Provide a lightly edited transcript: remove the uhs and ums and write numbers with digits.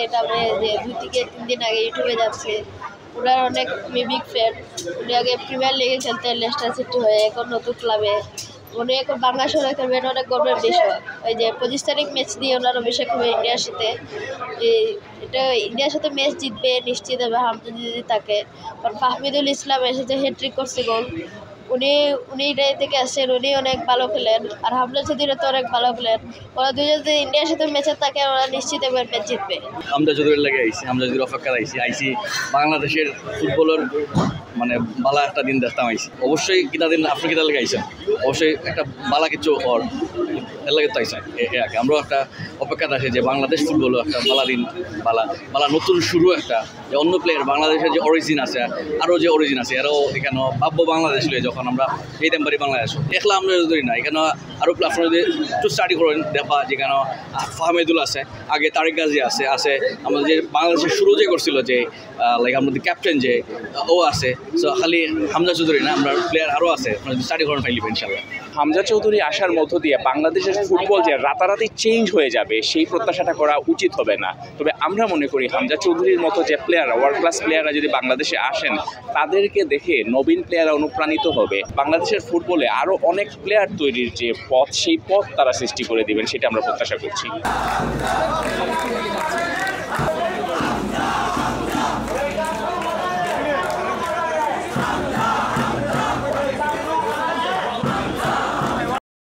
এটা আমরা যে 2 থেকে 3 দিন আগে ইউটিউবে যাচ্ছে, ওনার অনেক বিগ ফ্যান। উনি আগে প্রিমিয়ার লিগে খেলতেন লেস্টার সিটি হয়ে, এখন নতুন ক্লাবে। উনি এখন বাংলাদেশ হয়ে খেলবেন, অনেক গর্বের বিষয়। ওই যে 25 তারিখ ম্যাচ দিয়ে ওনার অভিষেক হবে ইন্ডিয়ার সাথে। এটা ইন্ডিয়ার সাথে ম্যাচ জিতবে নিশ্চিত হবে হামজা যদি থাকে। কারণ ফাহমিদুল ইসলাম এসেছে, হ্যাট্রিক করছে গোল। উনি ইন্ডিয়া থেকে আসছেন, উনি অনেক ভালো খেলেন। আর হামজা চৌধুরী তো অনেক ভালো খেলেন। ওরা দুজন যদি ইন্ডিয়ার সাথে ম্যাচে থাকে, ওরা নিশ্চিত এবার ম্যাচ জিতবে। হামজা চৌধুরীর লাগে আইসি, হামজা চৌধুরীর অপেক্ষা আইসি বাংলাদেশের ফুটবলের মানে বালা একটা দিন দেখতাম আইসি। অবশ্যই কিনা দিন আপনি কিনা লেগে আইসেন, অবশ্যই একটা বালা কিছু এর লাগে তো আইসেন। আমরাও একটা অপেক্ষা আছে যে বাংলাদেশ ফুটবলও একটা বালা দিন, বালা নতুন শুরু একটা, যে অন্য প্লেয়ার বাংলাদেশের যে অরিজিন আছে, আরও যে অরিজিন আছে, এরাও এখানে ভাব্য বাংলাদেশ লয়ে যখন আমরা এই দামবাড়ি বাংলাদেশ দেখলাম, আমরা যদি না এখানে আরও প্ল্যাটফর্মে যদি একটু স্টাডি করেন দেখা যেখানে ফাহমিদুল আছে, আগে তারেক গাজী আছে আমাদের যে বাংলাদেশের শুরু যে করছিল যে লাইক আমাদের ক্যাপ্টেন যে ও আছে। সো খালি হামজা চৌধুরী না, আমরা প্লেয়ার আরও আছে, মানে স্টাডি করেন ফাইলিব ইনশাল্লাহ। হামজা চৌধুরী আসার মধ্য দিয়ে বাংলাদেশের ফুটবল যে রাতারাতি চেঞ্জ হয়ে যাবে সেই প্রত্যাশাটা করা উচিত হবে না। তবে আমরা মনে করি হামজা চৌধুরীর মতো যে প্লেয়াররা, ওয়ার্ল্ড ক্লাস প্লেয়াররা যদি বাংলাদেশে আসেন, তাদেরকে দেখে নবীন প্লেয়াররা অনুপ্রাণিত হবে। বাংলাদেশের ফুটবলে আরও অনেক প্লেয়ার তৈরির যে পথ, সেই পথ তারা সৃষ্টি করে দিবেন, সেটা আমরা প্রত্যাশা করছি।